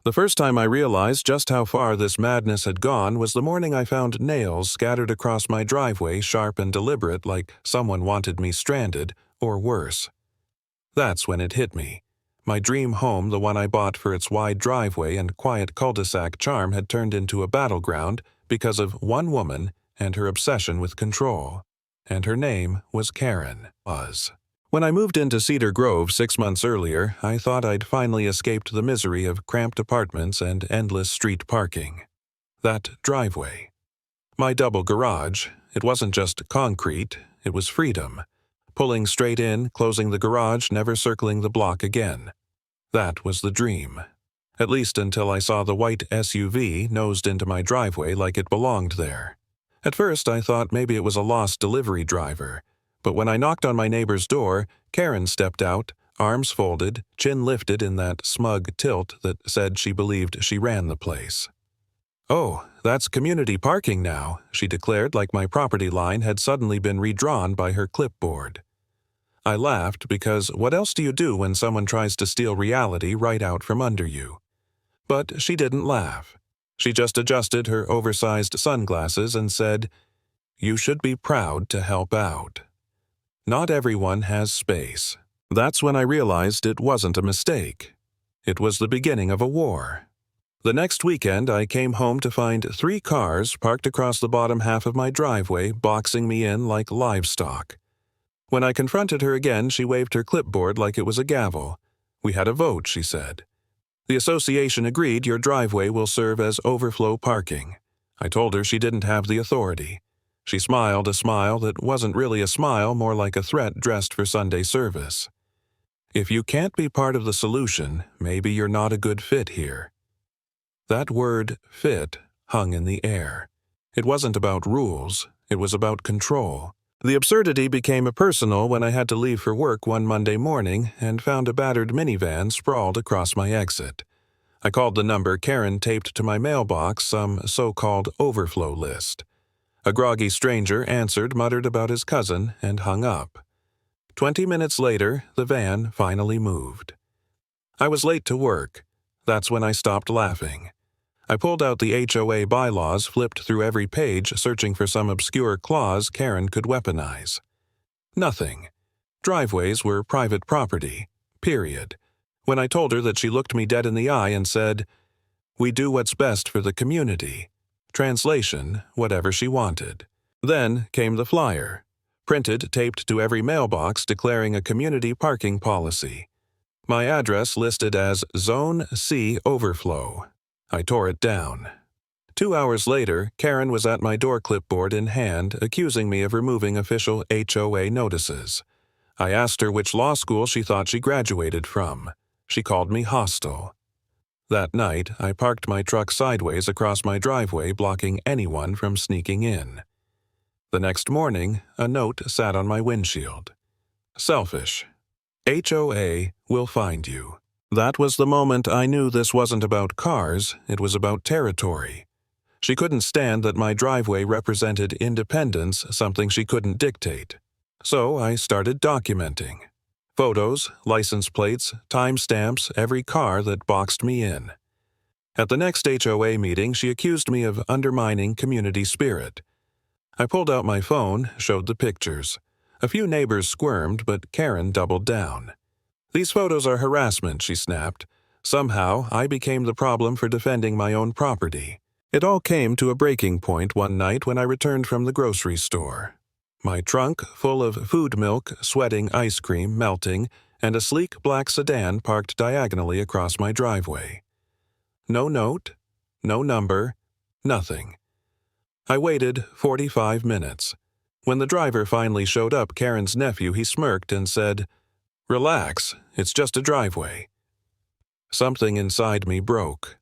The first time I realized just how far this madness had gone was the morning I found nails scattered across my driveway, sharp and deliberate, like someone wanted me stranded, or worse. That's when it hit me. My dream home, the one I bought for its wide driveway and quiet cul-de-sac charm, had turned into a battleground because of one woman and her obsession with control. And her name was Karen. When I moved into Cedar Grove 6 months earlier, I thought I'd finally escaped the misery of cramped apartments and endless street parking. That driveway. My double garage, it wasn't just concrete, it was freedom. Pulling straight in, closing the garage, never circling the block again. That was the dream. At least until I saw the white SUV nosed into my driveway like it belonged there. At first I thought maybe it was a lost delivery driver. But when I knocked on my neighbor's door, Karen stepped out, arms folded, chin lifted in that smug tilt that said she believed she ran the place. "Oh, that's community parking now," she declared like my property line had suddenly been redrawn by her clipboard. I laughed because what else do you do when someone tries to steal reality right out from under you? But she didn't laugh. She just adjusted her oversized sunglasses and said, "You should be proud to help out. Not everyone has space." That's when I realized it wasn't a mistake. It was the beginning of a war. The next weekend, I came home to find 3 cars parked across the bottom half of my driveway, boxing me in like livestock. When I confronted her again, she waved her clipboard like it was a gavel. "We had a vote," she said. "The association agreed your driveway will serve as overflow parking." I told her she didn't have the authority. She smiled a smile that wasn't really a smile, more like a threat dressed for Sunday service. "If you can't be part of the solution, maybe you're not a good fit here." That word, fit, hung in the air. It wasn't about rules, it was about control. The absurdity became personal when I had to leave for work one Monday morning and found a battered minivan sprawled across my exit. I called the number Karen taped to my mailbox, some so-called overflow list. A groggy stranger answered, muttered about his cousin, and hung up. 20 minutes later, the van finally moved. I was late to work. That's when I stopped laughing. I pulled out the HOA bylaws, flipped through every page, searching for some obscure clause Karen could weaponize. Nothing. Driveways were private property. Period. When I told her that, she looked me dead in the eye and said, "We do what's best for the community." Translation, whatever she wanted. Then came the flyer. Printed, taped to every mailbox, declaring a community parking policy. My address listed as Zone C Overflow. I tore it down. 2 hours later, Karen was at my door, clipboard in hand, accusing me of removing official HOA notices. I asked her which law school she thought she graduated from. She called me hostile. That night, I parked my truck sideways across my driveway, blocking anyone from sneaking in. The next morning, a note sat on my windshield. Selfish. HOA will find you. That was the moment I knew this wasn't about cars, it was about territory. She couldn't stand that my driveway represented independence, something she couldn't dictate. So I started documenting. Photos, license plates, timestamps, every car that boxed me in. At the next HOA meeting, she accused me of undermining community spirit. I pulled out my phone, showed the pictures. A few neighbors squirmed, but Karen doubled down. "These photos are harassment," she snapped. Somehow, I became the problem for defending my own property. It all came to a breaking point one night when I returned from the grocery store. My trunk, full of food milk, sweating ice cream, melting, and a sleek black sedan parked diagonally across my driveway. No note, no number, nothing. I waited 45 minutes. When the driver finally showed up, Karen's nephew, he smirked and said, "Relax, it's just a driveway." Something inside me broke.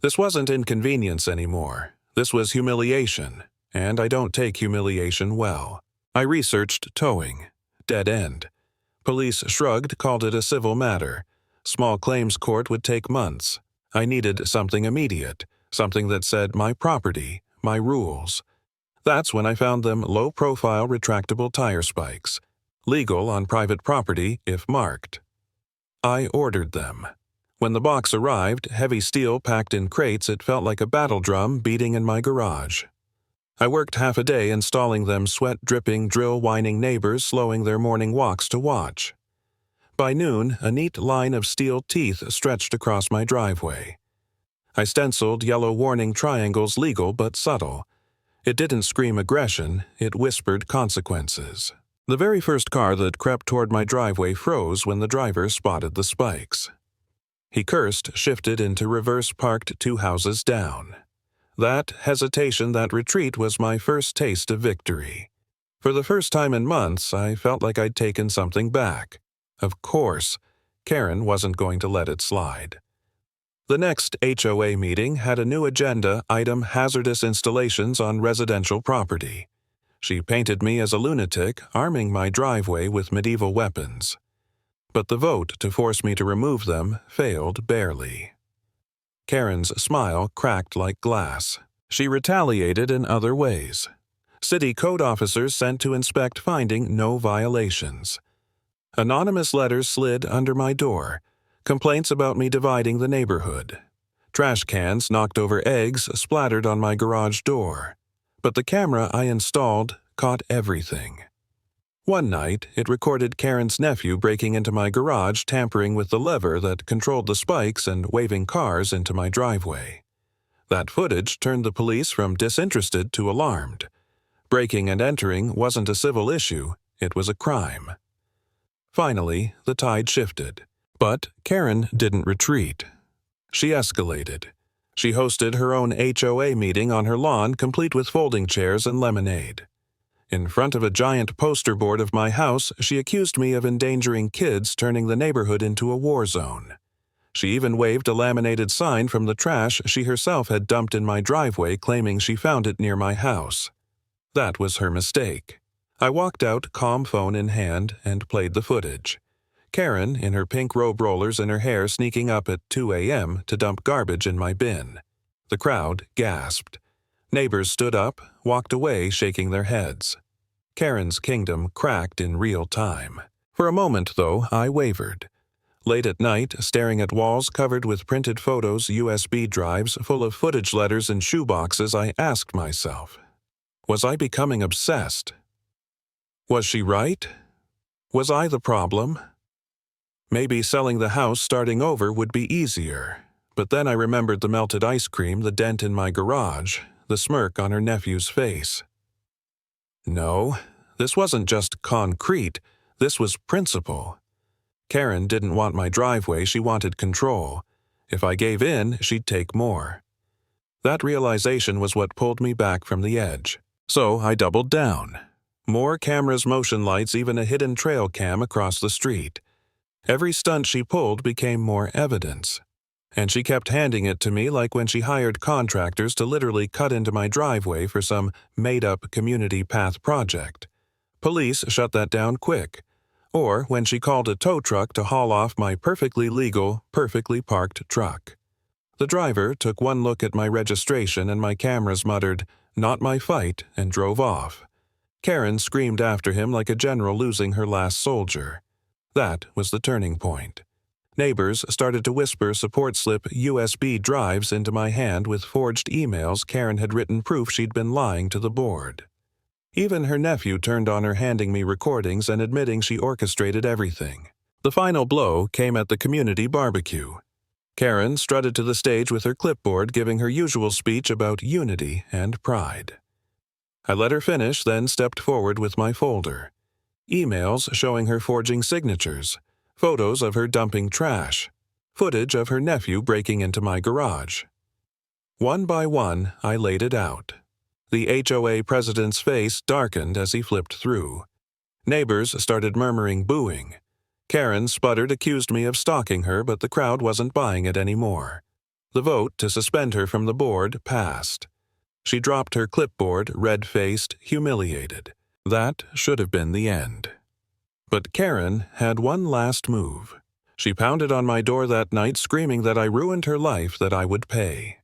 This wasn't inconvenience anymore. This was humiliation, and I don't take humiliation well. I researched towing. Dead end. Police shrugged, called it a civil matter. Small claims court would take months. I needed something immediate, something that said my property, my rules. That's when I found them low-profile retractable tire spikes, legal on private property if marked. I ordered them. When the box arrived, heavy steel packed in crates, it felt like a battle drum beating in my garage. I worked half a day installing them, sweat-dripping, drill-whining neighbors slowing their morning walks to watch. By noon, a neat line of steel teeth stretched across my driveway. I stenciled yellow warning triangles, legal but subtle. It didn't scream aggression, it whispered consequences. The very first car that crept toward my driveway froze when the driver spotted the spikes. He cursed, shifted into reverse, parked 2 houses down. That hesitation, that retreat was my first taste of victory. For the first time in months, I felt like I'd taken something back. Of course, Karen wasn't going to let it slide. The next HOA meeting had a new agenda item: hazardous installations on residential property. She painted me as a lunatic, arming my driveway with medieval weapons. But the vote to force me to remove them failed barely. Karen's smile cracked like glass. She retaliated in other ways. City code officers sent to inspect, finding no violations. Anonymous letters slid under my door. Complaints about me dividing the neighborhood. Trash cans, knocked over eggs, splattered on my garage door. But the camera I installed caught everything. One night, it recorded Karen's nephew breaking into my garage, tampering with the lever that controlled the spikes, and waving cars into my driveway. That footage turned the police from disinterested to alarmed. Breaking and entering wasn't a civil issue, it was a crime. Finally, the tide shifted. But Karen didn't retreat. She escalated. She hosted her own HOA meeting on her lawn, complete with folding chairs and lemonade. In front of a giant poster board of my house, she accused me of endangering kids, turning the neighborhood into a war zone. She even waved a laminated sign from the trash she herself had dumped in my driveway, claiming she found it near my house. That was her mistake. I walked out, calm phone in hand, and played the footage. Karen, in her pink robe rollers and her hair, sneaking up at 2 a.m. to dump garbage in my bin. The crowd gasped. Neighbors stood up, walked away, shaking their heads. Karen's kingdom cracked in real time. For a moment, though, I wavered. Late at night, staring at walls covered with printed photos, USB drives full of footage, letters, and shoeboxes, I asked myself, was I becoming obsessed? Was she right? Was I the problem? Maybe selling the house, starting over, would be easier. But then I remembered the melted ice cream, the dent in my garage, the smirk on her nephew's face. No, this wasn't just concrete, this was principle. Karen didn't want my driveway, she wanted control. If I gave in, she'd take more. That realization was what pulled me back from the edge. So I doubled down. More cameras, motion lights, even a hidden trail cam across the street. Every stunt she pulled became more evidence. And she kept handing it to me, like when she hired contractors to literally cut into my driveway for some made-up community path project. Police shut that down quick. Or when she called a tow truck to haul off my perfectly legal, perfectly parked truck. The driver took one look at my registration and my cameras, muttered, "Not my fight," and drove off. Karen screamed after him like a general losing her last soldier. That was the turning point. Neighbors started to whisper, support slip USB drives into my hand with forged emails. Karen had written proof she'd been lying to the board. Even her nephew turned on her, handing me recordings and admitting she orchestrated everything. The final blow came at the community barbecue. Karen strutted to the stage with her clipboard, giving her usual speech about unity and pride. I let her finish, then stepped forward with my folder. Emails showing her forging signatures, photos of her dumping trash, footage of her nephew breaking into my garage. One by one, I laid it out. The HOA president's face darkened as he flipped through. Neighbors started murmuring, booing. Karen sputtered, accused me of stalking her, but the crowd wasn't buying it anymore. The vote to suspend her from the board passed. She dropped her clipboard, red-faced, humiliated. That should have been the end. But Karen had one last move. She pounded on my door that night, screaming that I ruined her life, that I would pay.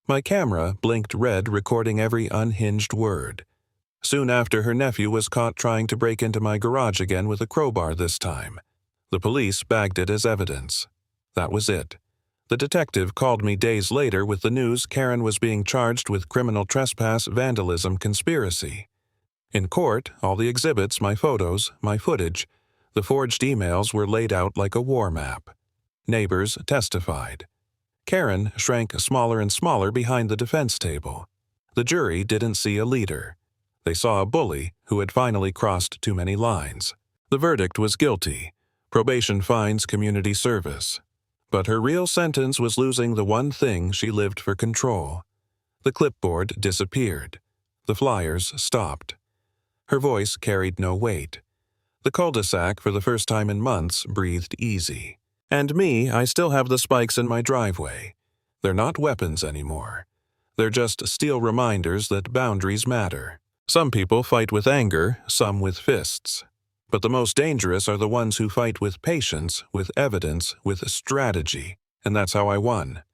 My camera blinked red, recording every unhinged word. Soon after, her nephew was caught trying to break into my garage again with a crowbar this time. The police bagged it as evidence. That was it. The detective called me days later with the news Karen was being charged with criminal trespass, vandalism, conspiracy. In court, all the exhibits, my photos, my footage, the forged emails were laid out like a war map. Neighbors testified. Karen shrank smaller and smaller behind the defense table. The jury didn't see a leader. They saw a bully who had finally crossed too many lines. The verdict was guilty. Probation fines community service. But her real sentence was losing the one thing she lived for control. The clipboard disappeared. The flyers stopped. Her voice carried no weight. The cul-de-sac, for the first time in months, breathed easy. And me, I still have the spikes in my driveway. They're not weapons anymore. They're just steel reminders that boundaries matter. Some people fight with anger, some with fists. But the most dangerous are the ones who fight with patience, with evidence, with strategy. And that's how I won.